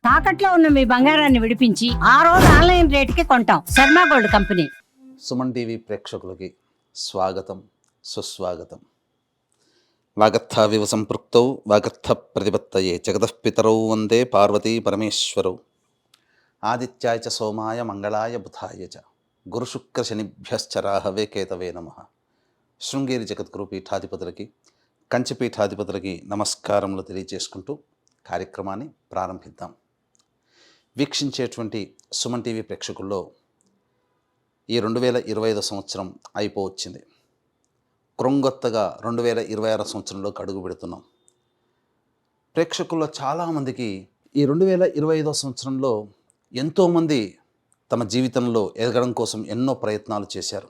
తాకట్లో ఉన్న మీ బంగారాన్ని విడిపించి ఆ రోజు ఆన్లైన్ రేటుకి కొంటాం. Sharma gold company. Suman TV ప్రేక్షకులకి స్వాగతం, సుస్వాగతం. వాగర్థావివ సంపృక్తౌ వాగర్థ ప్రతిపత్తయే జగతఃపితరౌ వందే పార్వతీ పరమేశ్వరౌ. ఆదిత్యాయ చ సోమాయ మంగళాయ బుధాయ చ గురుశుక్ర శనిభ్యశ్చ రాహవే కేతవే నమః. శృంగేరి జగద్గురు పీఠాధిపతులకి, కంచి పీఠాధిపతులకి నమస్కారములు తెలియజేసుకుంటూ కార్యక్రమాన్ని ప్రారంభిద్దాం. వీక్షించేటువంటి సుమన్ టీవీ ప్రేక్షకుల్లో ఈ 2025 సంవత్సరం అయిపోవచ్చింది. క్రొంగొత్తగా 2026 సంవత్సరంలోకి అడుగు పెడుతున్నాం. ప్రేక్షకుల్లో చాలామందికి ఈ 2025 సంవత్సరంలో ఎంతోమంది తమ జీవితంలో ఎదగడం కోసం ఎన్నో ప్రయత్నాలు చేశారు.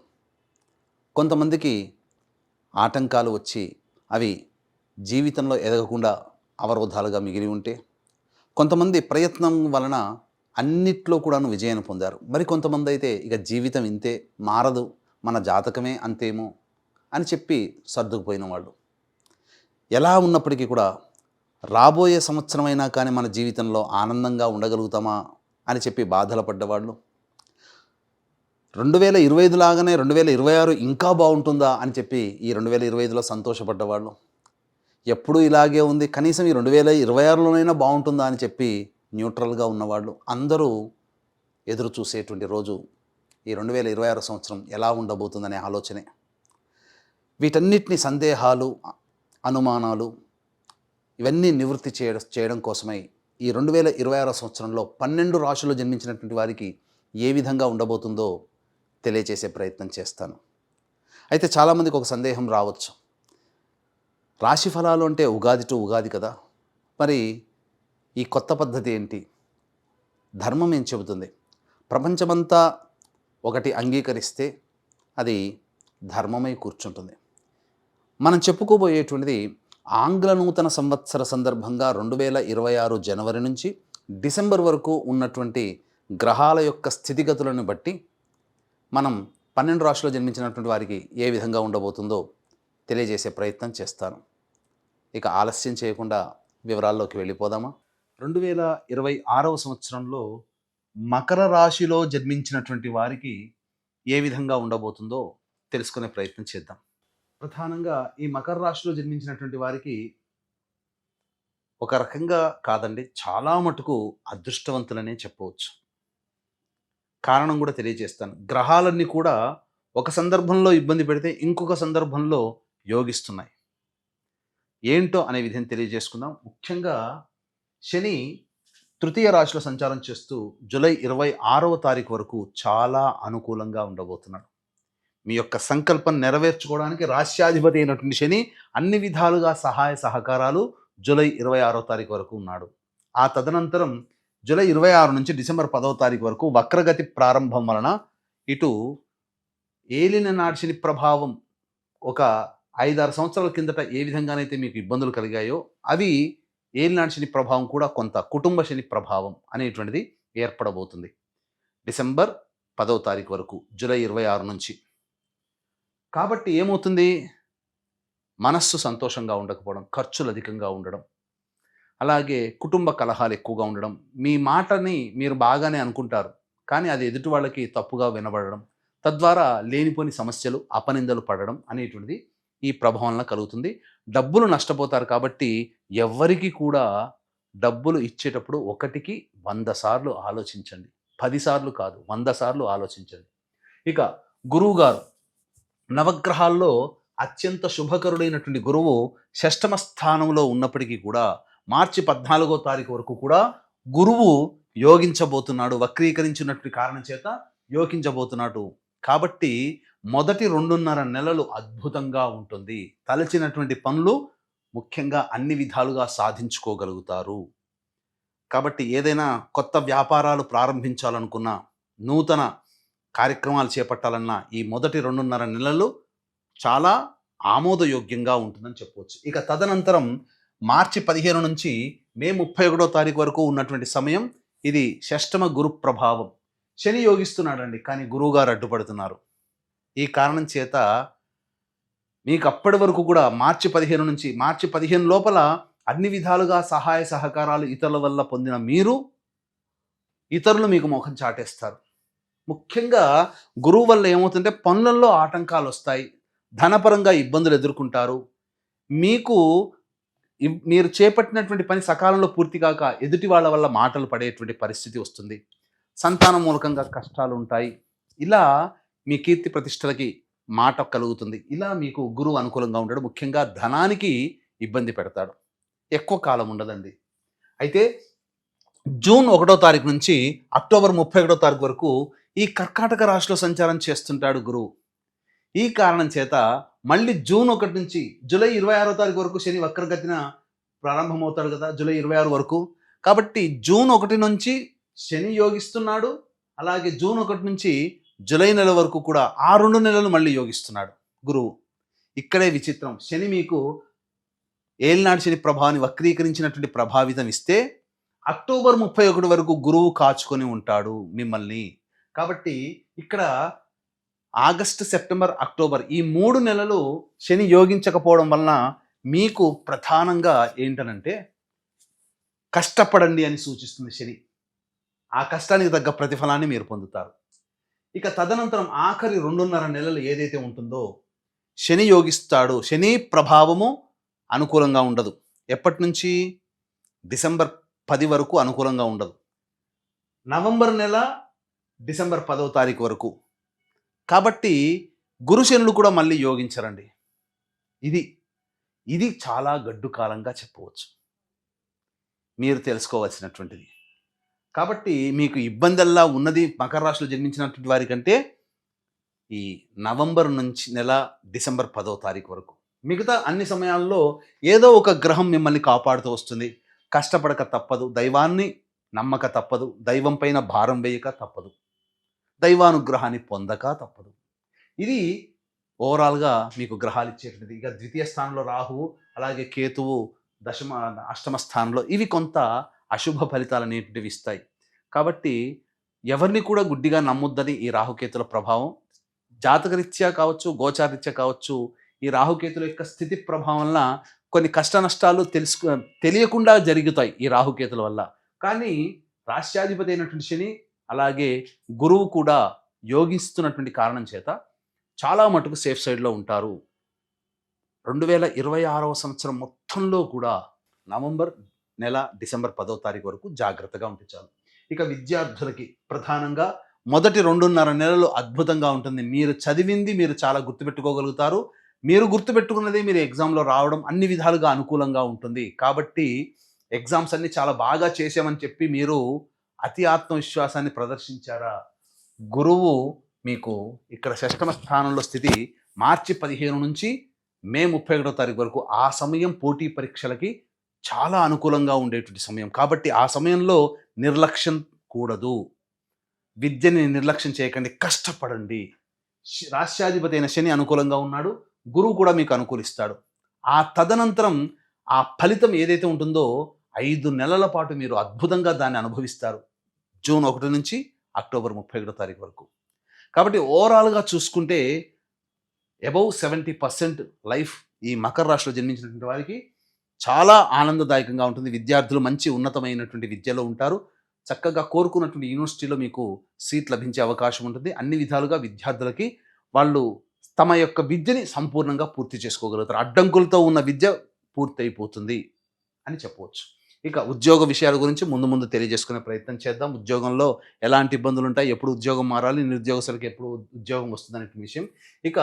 కొంతమందికి ఆటంకాలు వచ్చి అవి జీవితంలో ఎదగకుండా అవరోధాలుగా మిగిలి ఉంటే, కొంతమంది ప్రయత్నం వలన అన్నిట్లో కూడాను విజయాన్ని పొందారు. మరి కొంతమంది అయితే ఇక జీవితం ఇంతే, మారదు, మన జాతకమే అంతేమో అని చెప్పి సర్దుకుపోయిన వాళ్ళు. ఎలా ఉన్నప్పటికీ కూడా రాబోయే సంవత్సరమైనా కానీ మన జీవితంలో ఆనందంగా ఉండగలుగుతామా అని చెప్పి బాధలు పడ్డవాళ్ళు, 2025 లాగానే 2026 ఇంకా బాగుంటుందా అని చెప్పి ఈ 2025లో సంతోషపడ్డవాళ్ళు, ఎప్పుడూ ఇలాగే ఉంది కనీసం ఈ 2026లోనైనా బాగుంటుందా అని చెప్పి న్యూట్రల్గా ఉన్నవాళ్ళు అందరూ ఎదురు చూసేటువంటి రోజు ఈ 2026 సంవత్సరం ఎలా ఉండబోతుందనే ఆలోచనే. వీటన్నిటిని సందేహాలు, అనుమానాలు ఇవన్నీ నివృత్తి చేయడం కోసమై ఈ 2026 సంవత్సరంలో 12 రాశుల్లో జన్మించినటువంటి వారికి ఏ విధంగా ఉండబోతుందో తెలియచేసే ప్రయత్నం చేస్తాను. అయితే చాలామందికి ఒక సందేహం రావచ్చు, రాశి ఫలాలు అంటే ఉగాది టు ఉగాది కదా, మరి ఈ కొత్త పద్ధతి ఏంటి? ధర్మం ఏం చెబుతుంది? ప్రపంచమంతా ఒకటి అంగీకరిస్తే అది ధర్మమై కూర్చుంటుంది. మనం చెప్పుకోబోయేటువంటిది ఆంగ్ల నూతన సంవత్సర సందర్భంగా 2026 జనవరి నుంచి డిసెంబర్ వరకు ఉన్నటువంటి గ్రహాల యొక్క స్థితిగతులను బట్టి మనం 12 రాశుల్లో జన్మించినటువంటి వారికి ఏ విధంగా ఉండబోతుందో తెలియజేసే ప్రయత్నం చేస్తాను. ఇక ఆలస్యం చేయకుండా వివరాల్లోకి వెళ్ళిపోదామా? 2026 సంవత్సరంలో మకర రాశిలో జన్మించినటువంటి వారికి ఏ విధంగా ఉండబోతుందో తెలుసుకునే ప్రయత్నం చేద్దాం. ప్రధానంగా ఈ మకర రాశిలో జన్మించినటువంటి వారికి ఒక రకంగా కాదండి, చాలా మటుకు అదృష్టవంతులనే చెప్పవచ్చు. కారణం కూడా తెలియజేస్తాను. గ్రహాలన్నీ కూడా ఒక సందర్భంలో ఇబ్బంది పెడితే ఇంకొక సందర్భంలో యోగిస్తున్నాయి. ఏంటో అనే విధం తెలియజేసుకుందాం. ముఖ్యంగా శని తృతీయ రాశిలో సంచారం చేస్తూ జూలై 26వ తారీఖు వరకు చాలా అనుకూలంగా ఉండబోతున్నాడు. మీ యొక్క సంకల్పం నెరవేర్చుకోవడానికి రాశ్యాధిపతి అయినటువంటి శని అన్ని విధాలుగా సహాయ సహకారాలు జూలై 26వ తారీఖు వరకు ఉన్నాడు. ఆ తదనంతరం జూలై 26 నుంచి డిసెంబర్ 10వ తారీఖు వరకు వక్రగతి ప్రారంభం వలన ఇటు ఏలిన నాటి శని ప్రభావం ఒక 5-6 సంవత్సరాల కిందట ఏ విధంగానైతే మీకు ఇబ్బందులు కలిగాయో అవి ఏలినాటి శని ప్రభావం కూడా కొంత కుటుంబ శని ప్రభావం అనేటువంటిది ఏర్పడబోతుంది డిసెంబర్ 10వ తారీఖు వరకు, జూలై 26 నుంచి. కాబట్టి ఏమవుతుంది? మనస్సు సంతోషంగా ఉండకపోవడం, ఖర్చులు అధికంగా ఉండడం, అలాగే కుటుంబ కలహాలు ఎక్కువగా ఉండడం, మీ మాటని మీరు బాగానే అనుకుంటారు కానీ అది ఎదుటి వాళ్ళకి తప్పుగా వినబడడం, తద్వారా లేనిపోని సమస్యలు, అపనిందలు పడడం అనేటువంటిది ఈ ప్రభావంలో కలుగుతుంది. డబ్బులు నష్టపోతారు. కాబట్టి ఎవ్వరికి కూడా డబ్బులు ఇచ్చేటప్పుడు 1కి 100 సార్లు ఆలోచించండి. 10 సార్లు కాదు, 100 సార్లు ఆలోచించండి. ఇక గురువు గారు నవగ్రహాల్లో అత్యంత శుభకరుడైనటువంటి గురువు షష్టమ స్థానంలో ఉన్నప్పటికీ కూడా మార్చి 14వ తారీఖు వరకు కూడా గురువు యోగించబోతున్నాడు. వక్రీకరించినటువంటి కారణం చేత యోగించబోతున్నాడు. కాబట్టి మొదటి 2.5 నెలలు అద్భుతంగా ఉంటుంది. తలచినటువంటి పనులు ముఖ్యంగా అన్ని విధాలుగా సాధించుకోగలుగుతారు. కాబట్టి ఏదైనా కొత్త వ్యాపారాలు ప్రారంభించాలనుకున్నా, నూతన కార్యక్రమాలు చేపట్టాలన్నా ఈ మొదటి 2.5 నెలలు చాలా ఆమోదయోగ్యంగా ఉంటుందని చెప్పవచ్చు. ఇక తదనంతరం మార్చి 15 నుంచి మే 31వ తారీఖు వరకు ఉన్నటువంటి సమయం ఇది షష్టమ గురు ప్రభావం. శని యోగిస్తున్నాడండి, కానీ గురువుగారు అడ్డుపడుతున్నారు. ఈ కారణం చేత మీకు అప్పటి వరకు కూడా మార్చి 15 నుంచి మార్చి 15 లోపల అన్ని విధాలుగా సహాయ సహకారాలు ఇతరుల వల్ల పొందిన మీరు ఇతరులు మీకు ముఖం చాటేస్తారు. ముఖ్యంగా గురువు వల్ల ఏమవుతుంటే పనులలో ఆటంకాలు వస్తాయి, ధనపరంగా ఇబ్బందులు ఎదుర్కొంటారు. మీకు మీరు చేపట్టినటువంటి పని సకాలంలో పూర్తి కాక ఎదుటి వాళ్ళ వల్ల మాటలు పడేటువంటి పరిస్థితి వస్తుంది. సంతానం మూలకంగా కష్టాలు ఉంటాయి. ఇలా మీ కీర్తి ప్రతిష్టలకి మాట కలుగుతుంది. ఇలా మీకు గురువు అనుకూలంగా ఉంటాడు. ముఖ్యంగా ధనానికి ఇబ్బంది పెడతాడు. ఎక్కువ కాలం ఉండదండి. అయితే జూన్ 1వ తారీఖు నుంచి అక్టోబర్ 31వ తారీఖు వరకు ఈ కర్కాటక రాశిలో సంచారం చేస్తుంటాడు గురువు. ఈ కారణం చేత మళ్ళీ జూన్ 1 నుంచి జూలై 26వ తారీఖు వరకు శని వక్రగతిన ప్రారంభమవుతాడు కదా, జూలై 26 వరకు. కాబట్టి జూన్ 1 నుంచి శని యోగిస్తున్నాడు. అలాగే జూన్ 1 నుంచి జూలై నెల వరకు కూడా ఆ 2 నెలలు మళ్ళీ యోగిస్తున్నాడు గురువు. ఇక్కడే విచిత్రం. శని మీకు ఏలినాడు శని ప్రభావాన్ని వక్రీకరించినటువంటి ప్రభావితం ఇస్తే అక్టోబర్ 31 వరకు గురువు కాచుకొని ఉంటాడు మిమ్మల్ని. కాబట్టి ఇక్కడ ఆగస్టు, సెప్టెంబర్, అక్టోబర్ ఈ 3 నెలలు శని యోగించకపోవడం వలన మీకు ప్రధానంగా ఏంటనంటే కష్టపడండి అని సూచిస్తుంది శని. ఆ కష్టానికి తగ్గ ప్రతిఫలాన్ని మీరు పొందుతారు. ఇక తదనంతరం ఆఖరి 2.5 నెలలు ఏదైతే ఉంటుందో శని యోగిస్తాడు. శని ప్రభావము అనుకూలంగా ఉండదు. ఎప్పటి నుంచి? డిసెంబర్ 10 వరకు అనుకూలంగా ఉండదు. నవంబర్ నెల డిసెంబర్ 10వ తారీఖు వరకు. కాబట్టి గురు శనులు కూడా మళ్ళీ యోగించరండి. ఇది చాలా గడ్డు కాలంగా చెప్పవచ్చు, మీరు తెలుసుకోవాల్సినటువంటిది. కాబట్టి మీకు ఇబ్బందల్లా ఉన్నది మకర రాశిలో జన్మించినటువంటి వారికంటే ఈ నవంబర్ నుంచి నెల డిసెంబర్ 10వ తారీఖు వరకు. మిగతా అన్ని సమయాల్లో ఏదో ఒక గ్రహం మిమ్మల్ని కాపాడుతూ వస్తుంది. కష్టపడక తప్పదు, దైవాన్ని నమ్మక తప్పదు, దైవం పైన భారం వేయక తప్పదు, దైవానుగ్రహాన్ని పొందక తప్పదు. ఇది ఓవరాల్గా మీకు గ్రహాలు ఇచ్చేటువంటిది. ఇక ద్వితీయ స్థానంలో రాహువు, అలాగే కేతువు అష్టమ స్థానంలో, ఇవి కొంత అశుభ ఫలితాలు అనేటివి ఇస్తాయి. కాబట్టి ఎవరిని కూడా గుడ్డిగా నమ్మొద్దని ఈ రాహుకేతుల ప్రభావం జాతకరీత్యా కావచ్చు, గోచారరీత్యా కావచ్చు, ఈ రాహుకేతుల యొక్క స్థితి ప్రభావం వల్ల కొన్ని కష్ట నష్టాలు తెలియకుండా జరుగుతాయి ఈ రాహుకేతుల వల్ల. కానీ రాష్ట్రాధిపతి అయినటువంటి శని అలాగే గురువు కూడా యోగిస్తున్నటువంటి కారణం చేత చాలా మటుకు సేఫ్ సైడ్లో ఉంటారు. 2026వ సంవత్సరం మొత్తంలో కూడా నవంబర్ నెల డిసెంబర్ 10వ తారీఖు వరకు జాగ్రత్తగా ఉంటే చాలు. ఇక విద్యార్థులకి ప్రధానంగా మొదటి 2.5 నెలలు అద్భుతంగా ఉంటుంది. మీరు చదివింది మీరు చాలా గుర్తుపెట్టుకోగలుగుతారు. మీరు గుర్తుపెట్టుకున్నది మీరు ఎగ్జామ్లో రావడం అన్ని విధాలుగా అనుకూలంగా ఉంటుంది. కాబట్టి ఎగ్జామ్స్ అన్ని చాలా బాగా చేసామని చెప్పి మీరు అతి ఆత్మవిశ్వాసాన్ని ప్రదర్శించారా, గురువు మీకు ఇక్కడ షష్టమ స్థానంలో స్థితి మార్చి 15 నుంచి మే 31వ తారీఖు వరకు, ఆ సమయం పోటీ పరీక్షలకి చాలా అనుకూలంగా ఉండేటువంటి సమయం. కాబట్టి ఆ సమయంలో నిర్లక్ష్యం కూడదు. విద్యని నిర్లక్ష్యం చేయకండి, కష్టపడండి. రాష్ట్రాధిపతి అయిన శని అనుకూలంగా ఉన్నాడు, గురువు కూడా మీకు అనుకూలిస్తాడు. ఆ తదనంతరం ఆ ఫలితం ఏదైతే ఉంటుందో 5 నెలల పాటు మీరు అద్భుతంగా దాన్ని అనుభవిస్తారు, జూన్ 1 నుంచి అక్టోబర్ 31వ తారీఖు వరకు. కాబట్టి ఓవరాల్గా చూసుకుంటే అబౌవ్ 70% లైఫ్ ఈ మకర రాశిలో జన్మించినటువంటి వారికి చాలా ఆనందదాయకంగా ఉంటుంది. విద్యార్థులు మంచి ఉన్నతమైనటువంటి విద్యలో ఉంటారు. చక్కగా కోరుకున్నటువంటి యూనివర్సిటీలో మీకు సీట్ లభించే అవకాశం ఉంటుంది. అన్ని విధాలుగా విద్యార్థులకి వాళ్ళు తమ యొక్క విద్యని సంపూర్ణంగా పూర్తి చేసుకోగలుగుతారు. అడ్డంకులతో ఉన్న విద్య పూర్తి అయిపోతుంది అని చెప్పవచ్చు. ఇక ఉద్యోగ విషయాల గురించి ముందు తెలియజేసుకునే ప్రయత్నం చేద్దాం. ఉద్యోగంలో ఎలాంటి ఇబ్బందులు ఉంటాయి, ఎప్పుడు ఉద్యోగం మారాలి, నిరుద్యోగస్తులకు ఎప్పుడు ఉద్యోగం వస్తుంది అనే విషయం. ఇక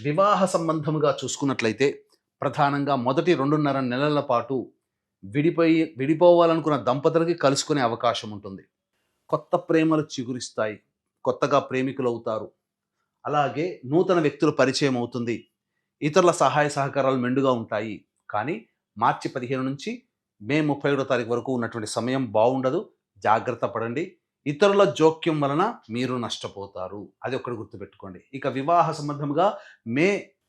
వివాహ సంబంధముగా చూసుకున్నట్లయితే ప్రధానంగా మొదటి 2.5 నెలల పాటు విడిపోవాలనుకున్న దంపతులకి కలుసుకునే అవకాశం ఉంటుంది. కొత్త ప్రేమలు చిగురిస్తాయి, కొత్తగా ప్రేమికులు అవుతారు. అలాగే నూతన వ్యక్తుల పరిచయం అవుతుంది. ఇతరుల సహాయ సహకారాలు మెండుగా ఉంటాయి. కానీ మార్చి 15 నుంచి మే 31వ తారీఖు వరకు ఉన్నటువంటి సమయం బాగుండదు. జాగ్రత్త పడండి. ఇతరుల జోక్యం వలన మీరు నష్టపోతారు, అది ఒక్కటి గుర్తుపెట్టుకోండి. ఇక వివాహ సంబంధంగా మే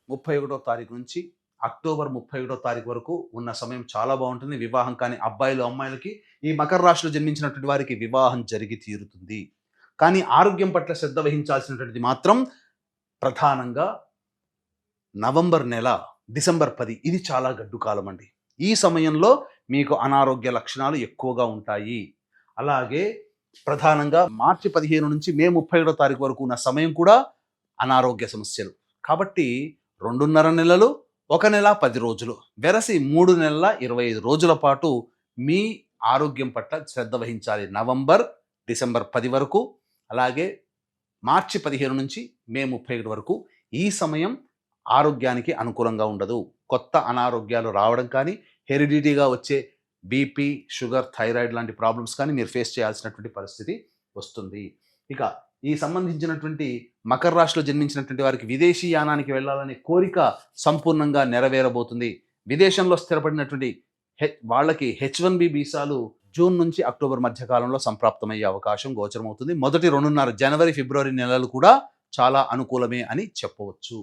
31వ తారీఖు నుంచి అక్టోబర్ 31వ తారీఖు వరకు ఉన్న సమయం చాలా బాగుంటుంది. వివాహం కాని అబ్బాయిలు అమ్మాయిలకి ఈ మకర రాశిలో జన్మించినటువంటి వారికి వివాహం జరిగి తీరుతుంది. కానీ ఆరోగ్యం పట్ల శ్రద్ధ వహించాల్సినటువంటిది మాత్రం ప్రధానంగా నవంబర్ నెల డిసెంబర్ 10 ఇది చాలా గడ్డు కాలం అండి. ఈ సమయంలో మీకు అనారోగ్య లక్షణాలు ఎక్కువగా ఉంటాయి. అలాగే ప్రధానంగా మార్చి 15 నుంచి మే 31 తారీఖు వరకు ఉన్న సమయం కూడా అనారోగ్య సమస్యలు. కాబట్టి 2.5 నెలలు, 1 నెల 10 రోజులు, వెరసి 3 నెలల 25 రోజుల పాటు మీ ఆరోగ్యం పట్ల శ్రద్ధ వహించాలి. నవంబర్, డిసెంబర్ 10 వరకు, అలాగే మార్చి 15 నుంచి మే 31 వరకు ఈ సమయం ఆరోగ్యానికి అనుకూలంగా ఉండదు. కొత్త అనారోగ్యాలు రావడం కానీ, హెరిడిటీగా వచ్చే బీపీ, షుగర్, థైరాయిడ్ లాంటి ప్రాబ్లమ్స్ కానీ మీరు ఫేస్ చేయాల్సినటువంటి పరిస్థితి వస్తుంది. ఇక ఈ సంబంధించినటువంటి మకర రాశిలో జన్మించినటువంటి వారికి విదేశీ యానానికి వెళ్ళాలనే కోరిక సంపూర్ణంగా నెరవేరబోతుంది. విదేశంలో స్థిరపడినటువంటి వాళ్ళకి H1B వీసాలు జూన్ నుంచి అక్టోబర్ మధ్య కాలంలో సంప్రాప్తమయ్యే అవకాశం గోచరమవుతుంది. మొదటి 2.5 జనవరి, ఫిబ్రవరి నెలలు కూడా చాలా అనుకూలమే అని చెప్పవచ్చు.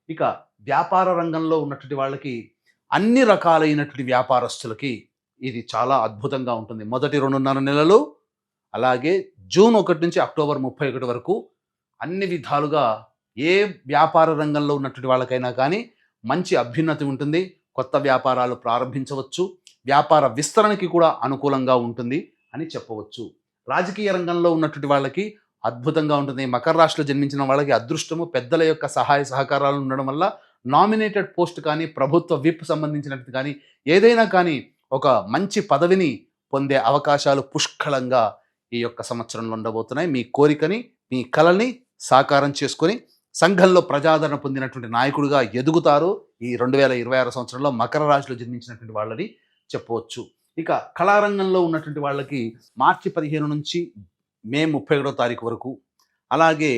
ఇక వ్యాపార రంగంలో ఉన్నటువంటి వాళ్ళకి, అన్ని రకాలైనటువంటి వ్యాపారస్తులకి ఇది చాలా అద్భుతంగా ఉంటుంది. మొదటి 2.5 నెలలు, అలాగే జూన్ 1 నుంచి అక్టోబర్ 31 వరకు అన్ని విధాలుగా ఏ వ్యాపార రంగంలో ఉన్నటువంటి వాళ్ళకైనా కానీ మంచి అభ్యున్నతి ఉంటుంది. కొత్త వ్యాపారాలు ప్రారంభించవచ్చు. వ్యాపార విస్తరణకి కూడా అనుకూలంగా ఉంటుంది అని చెప్పవచ్చు. రాజకీయ రంగంలో ఉన్నటువంటి వాళ్ళకి అద్భుతంగా ఉంటుంది. మకర రాశిలో జన్మించిన వాళ్ళకి అదృష్టము, పెద్దల యొక్క సహాయ సహకారాలు ఉండడం వల్ల నామినేటెడ్ పోస్ట్ కానీ, ప్రభుత్వ విప్ సంబంధించినట్టు కానీ, ఏదైనా కానీ ఒక మంచి పదవిని పొందే అవకాశాలు పుష్కలంగా ఈ యొక్క సంవత్సరంలో ఉండబోతున్నాయి. మీ కోరికని, మీ కలని సాకారం చేసుకొని సంఘంలో ప్రజాదరణ పొందినటువంటి నాయకుడిగా ఎదుగుతారు ఈ 2026 సంవత్సరంలో మకర రాశిలో జన్మించినటువంటి వాళ్ళని చెప్పవచ్చు. ఇక కళారంగంలో ఉన్నటువంటి వాళ్ళకి మార్చి 15 నుంచి మే 31 తారీఖు వరకు, అలాగే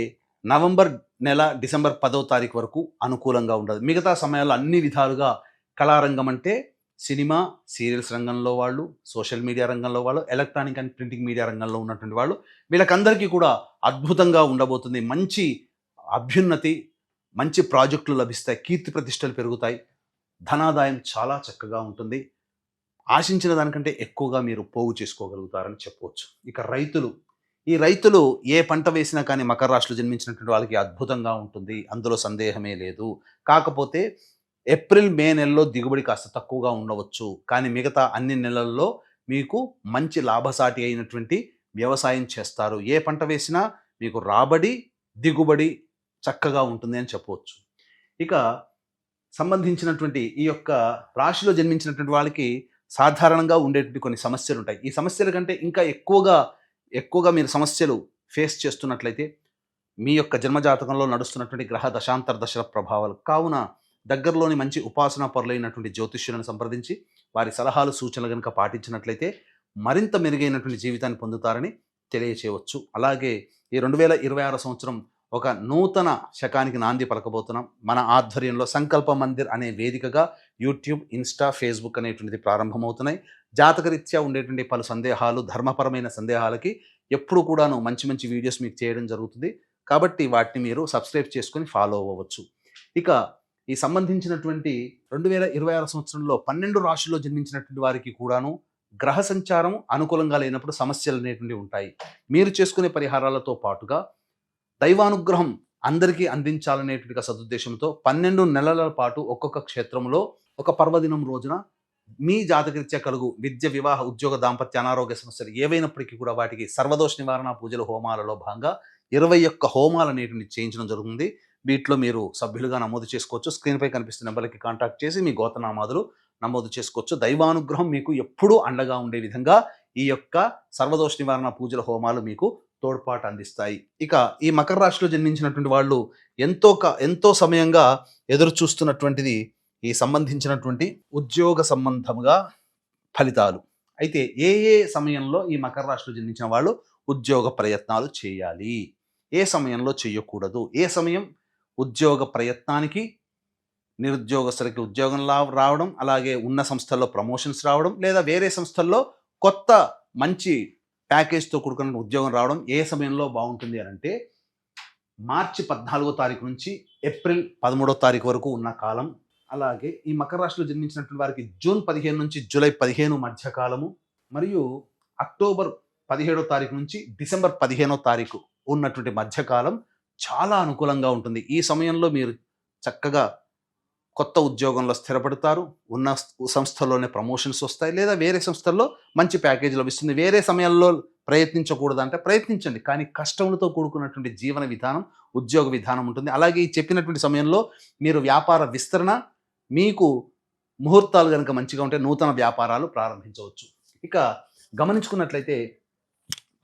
నవంబర్ నెల, డిసెంబర్ 10వ తారీఖు వరకు అనుకూలంగా ఉండదు. మిగతా సమయాల్లో అన్ని విధాలుగా కళారంగం అంటే సినిమా, సీరియల్స్ రంగంలో వాళ్ళు, సోషల్ మీడియా రంగంలో వాళ్ళు, ఎలక్ట్రానిక్ అండ్ ప్రింటింగ్ మీడియా రంగంలో ఉన్నటువంటి వాళ్ళు, వీళ్ళకందరికీ కూడా అద్భుతంగా ఉండబోతుంది. మంచి అభ్యున్నతి, మంచి ప్రాజెక్టులు లభిస్తాయి, కీర్తి ప్రతిష్టలు పెరుగుతాయి, ధనాదాయం చాలా చక్కగా ఉంటుంది. ఆశించిన దానికంటే ఎక్కువగా మీరు పోగు చేసుకోగలుగుతారని చెప్పవచ్చు. ఇక ఈ రైతులు ఏ పంట వేసినా కానీ మకర రాశిలో జన్మించినటువంటి వాళ్ళకి అద్భుతంగా ఉంటుంది, అందులో సందేహమే లేదు. కాకపోతే ఏప్రిల్, మే నెలలో దిగుబడి కాస్త తక్కువగా ఉండవచ్చు, కానీ మిగతా అన్ని నెలల్లో మీకు మంచి లాభసాటి అయినటువంటి వ్యవసాయం చేస్తారు. ఏ పంట వేసినా మీకు రాబడి, దిగుబడి చక్కగా ఉంటుంది అని చెప్పవచ్చు. ఇక సంబంధించినటువంటి ఈ యొక్క రాశిలో జన్మించినటువంటి వాళ్ళకి సాధారణంగా ఉండేటువంటి కొన్ని సమస్యలు ఉంటాయి. ఈ సమస్యల కంటే ఇంకా ఎక్కువగా మీరు సమస్యలు ఫేస్ చేస్తున్నట్లయితే మీ యొక్క జన్మజాతకంలో నడుస్తున్నటువంటి గ్రహ దశాంతర దశల ప్రభావాలు. కావున దగ్గరలోని మంచి ఉపాసనా పరులైనటువంటి జ్యోతిష్యులను సంప్రదించి వారి సలహాలు, సూచనలు కనుక పాటించినట్లయితే మరింత మెరుగైనటువంటి జీవితాన్ని పొందుతారని తెలియచేయవచ్చు. అలాగే ఈ 2026 సంవత్సరం ఒక నూతన శకానికి నాంది పలకబోతున్నాం. మన ఆధ్వర్యంలో సంకల్ప మందిర్ అనే వేదికగా యూట్యూబ్, ఇన్స్టా, ఫేస్బుక్ అనేటువంటిది ప్రారంభమవుతున్నాయి. జాతకరీత్యా ఉండేటువంటి పలు సందేహాలు, ధర్మపరమైన సందేహాలకి ఎప్పుడు కూడాను మంచి మంచి వీడియోస్ మీకు చేయడం జరుగుతుంది. కాబట్టి వాటిని మీరు సబ్స్క్రైబ్ చేసుకొని ఫాలో అవ్వవచ్చు. ఇక ఈ సంబంధించినటువంటి 2026 సంవత్సరంలో 12 రాశుల్లో జన్మించినటువంటి వారికి కూడాను గ్రహ సంచారం అనుకూలంగా లేనప్పుడు సమస్యలు అనేటువంటివి ఉంటాయి. మీరు చేసుకునే పరిహారాలతో పాటుగా దైవానుగ్రహం అందరికీ అందించాలనేటువంటి సదుద్దేశంతో 12 నెలల పాటు ఒక్కొక్క క్షేత్రంలో ఒక పర్వదినం రోజున మీ జాతకరీత్యా కలుగు విద్య, వివాహ, ఉద్యోగ, దాంపత్య, అనారోగ్య సమస్యలు ఏవైనప్పటికీ కూడా వాటికి సర్వదోష నివారణ పూజలు, హోమాలలో భాగంగా 21 హోమాలు అనేటువంటి చేయించడం జరుగుతుంది. వీటిలో మీరు సభ్యులుగా నమోదు చేసుకోవచ్చు. స్క్రీన్పై కనిపిస్తున్న నెంబర్కి కాంటాక్ట్ చేసి మీ గోత్రనామాదులు నమోదు చేసుకోవచ్చు. దైవానుగ్రహం మీకు ఎప్పుడూ అండగా ఉండే విధంగా ఈ యొక్క సర్వదోష నివారణ పూజల, హోమాలు మీకు తోడ్పాటు అందిస్తాయి. ఇక ఈ మకర రాశిలో జన్మించినటువంటి వాళ్ళు ఎంతో సమయంగా ఎదురు చూస్తున్నటువంటిది ఈ సంబంధించినటువంటి ఉద్యోగ సంబంధముగా ఫలితాలు. అయితే ఏ సమయంలో ఈ మకర రాశిలో జన్మించిన వాళ్ళు ఉద్యోగ ప్రయత్నాలు చేయాలి, ఏ సమయంలో చేయకూడదు, ఏ సమయం ఉద్యోగ ప్రయత్నానికి, నిరుద్యోగస్తులకి ఉద్యోగం రావడం, అలాగే ఉన్న సంస్థల్లో ప్రమోషన్స్ రావడం, లేదా వేరే సంస్థల్లో కొత్త మంచి ప్యాకేజ్తో కూడుకున్న ఉద్యోగం రావడం ఏ సమయంలో బాగుంటుంది అని అంటే మార్చి 14వ తారీఖు నుంచి ఏప్రిల్ 13వ తారీఖు వరకు ఉన్న కాలం. అలాగే ఈ మకర రాశిలో జన్మించినటువంటి వారికి జూన్ 15 నుంచి జూలై 15 మధ్య కాలము, మరియు అక్టోబర్ 17వ తారీఖు నుంచి డిసెంబర్ 15వ తారీఖు ఉన్నటువంటి మధ్యకాలం చాలా అనుకూలంగా ఉంటుంది. ఈ సమయంలో మీరు చక్కగా కొత్త ఉద్యోగంలో స్థిరపడతారు, ఉన్న సంస్థలోనే ప్రమోషన్స్ వస్తాయి, లేదా వేరే సంస్థల్లో మంచి ప్యాకేజ్ లభిస్తుంది. వేరే సమయాల్లో ప్రయత్నించకూడదంటే ప్రయత్నించండి, కానీ కష్టములతో కూడుకున్నటువంటి జీవన విధానం, ఉద్యోగ విధానం ఉంటుంది. అలాగే ఈ చెప్పినటువంటి సమయంలో మీరు వ్యాపార విస్తరణ, మీకు ముహూర్తాలు కనుక మంచిగా ఉంటే నూతన వ్యాపారాలు ప్రారంభించవచ్చు. ఇక గమనించుకున్నట్లయితే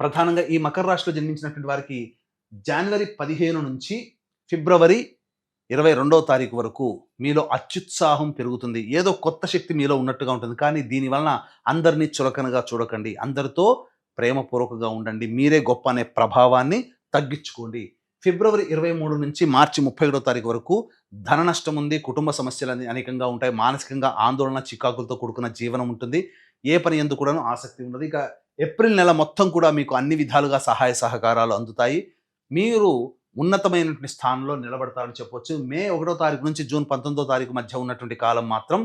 ప్రధానంగా ఈ మకర రాశిలో జన్మించినటువంటి వారికి జనవరి 15 నుంచి ఫిబ్రవరి 22వ తారీఖు వరకు మీలో అత్యుత్సాహం పెరుగుతుంది. ఏదో కొత్త శక్తి మీలో ఉన్నట్టుగా ఉంటుంది. కానీ దీనివలన అందరినీ చులకనగా చూడకండి, అందరితో ప్రేమపూర్వకంగా ఉండండి, మీరే గొప్ప అనే ప్రభావాన్ని తగ్గించుకోండి. ఫిబ్రవరి 23 నుంచి మార్చి 31వ తారీఖు వరకు ధన నష్టం ఉంది, కుటుంబ సమస్యలు అనేకంగా ఉంటాయి, మానసికంగా ఆందోళన, చికాకులతో కూడుకున్న జీవనం ఉంటుంది, ఏ పని ఎందు కూడాను ఆసక్తి ఉండదు. ఇక ఏప్రిల్ నెల మొత్తం కూడా మీకు అన్ని విధాలుగా సహాయ సహకారాలు అందుతాయి, మీరు ఉన్నతమైనటువంటి స్థానంలో నిలబడతారని చెప్పవచ్చు. మే 1వ తారీఖు నుంచి జూన్ 19వ తారీఖు మధ్య ఉన్నటువంటి కాలం మాత్రం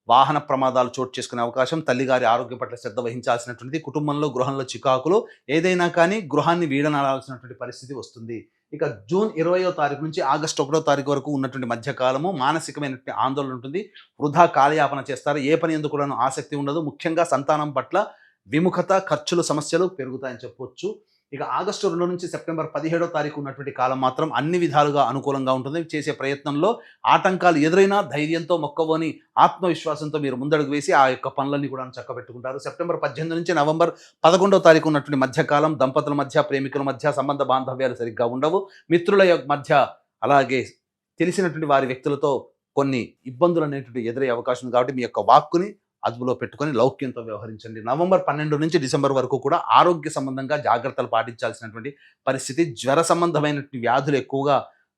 వాహన ప్రమాదాలు చోటు చేసుకునే అవకాశం, తల్లిగారి ఆరోగ్యం పట్ల శ్రద్ధ వహించాల్సినటువంటిది, కుటుంబంలో గృహంలో చికాకులు, ఏదైనా కానీ గృహాన్ని వీడనాల్సినటువంటి పరిస్థితి వస్తుంది. ఇక జూన్ 20వ తారీఖు నుంచి ఆగస్టు 1వ తారీఖు వరకు ఉన్నటువంటి మధ్యకాలము మానసికమైనటువంటి ఆందోళన ఉంటుంది, వృధా కాలయాపన చేస్తారు, ఏ పని ఎందుకు కూడా ఆసక్తి ఉండదు, ముఖ్యంగా సంతానం పట్ల విముఖత, ఖర్చులు, సమస్యలు పెరుగుతాయని చెప్పవచ్చు. ఇక ఆగస్టు 2 నుంచి సెప్టెంబర్ 17వ తారీఖు ఉన్నటువంటి కాలం మాత్రం అన్ని విధాలుగా అనుకూలంగా ఉంటుంది. చేసే ప్రయత్నంలో ఆటంకాలు ఎదురైనా ధైర్యంతో, మొక్కవోని ఆత్మవిశ్వాసంతో మీరు ముందడుగు వేసి ఆ యొక్క పనులన్నీ కూడా చక్కబెట్టుకుంటారు. సెప్టెంబర్ 18 నుంచి నవంబర్ 11వ తారీఖు ఉన్నటువంటి మధ్యకాలం దంపతుల మధ్య, ప్రేమికుల మధ్య సంబంధ బాంధవ్యాలు సరిగ్గా ఉండవు, మిత్రుల మధ్య, అలాగే తెలిసినటువంటి వారి వ్యక్తులతో కొన్ని ఇబ్బందులు అనేటువంటి ఎదురయ్యే అవకాశం ఉంది. కాబట్టి మీ యొక్క వాక్కుని అదుపులో పెట్టుకొని లౌక్యంతో వ్యవహరించండి. నవంబర్ 12 నుంచి డిసెంబర్ వరకు కూడా ఆరోగ్య సంబంధంగా జాగ్రత్తలు పాటించాల్సినటువంటి పరిస్థితి, జ్వర సంబంధమైనటువంటి వ్యాధులు ఎక్కువగా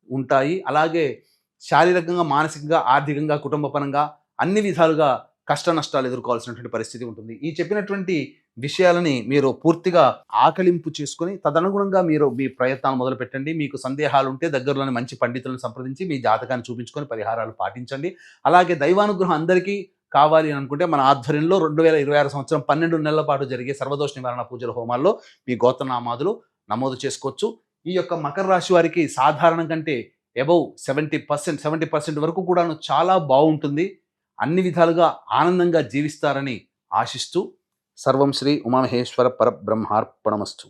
ఉంటాయి. అలాగే శారీరకంగా, మానసికంగా, ఆర్థికంగా, కుటుంబపరంగా అన్ని విధాలుగా కష్ట నష్టాలు ఎదుర్కోవాల్సినటువంటి పరిస్థితి ఉంటుంది. ఈ చెప్పినటువంటి విషయాలని మీరు పూర్తిగా ఆకలింపు చేసుకొని తదనుగుణంగా మీరు మీ ప్రయత్నాలు మొదలు పెట్టండి. మీకు సందేహాలు ఉంటే దగ్గరలోని మంచి పండితులను సంప్రదించి మీ జాతకాన్ని చూపించుకొని పరిహారాలు పాటించండి. అలాగే దైవానుగ్రహం అందరికీ కావాలి అని అనుకుంటే మన ఆధ్వర్యంలో 2026 సంవత్సరం 12 నెలల పాటు జరిగే సర్వదోష నివారణ పూజల హోమాల్లో మీ గోత్రనామాదులు నమోదు చేసుకోవచ్చు. ఈ యొక్క మకర రాశి వారికి సాధారణం కంటే అబౌవ్ 70% వరకు కూడాను చాలా బాగుంటుంది. అన్ని విధాలుగా ఆనందంగా జీవిస్తారని ఆశిస్తూ సర్వం శ్రీ ఉమామహేశ్వర పరబ్రహ్మార్పణమస్తు.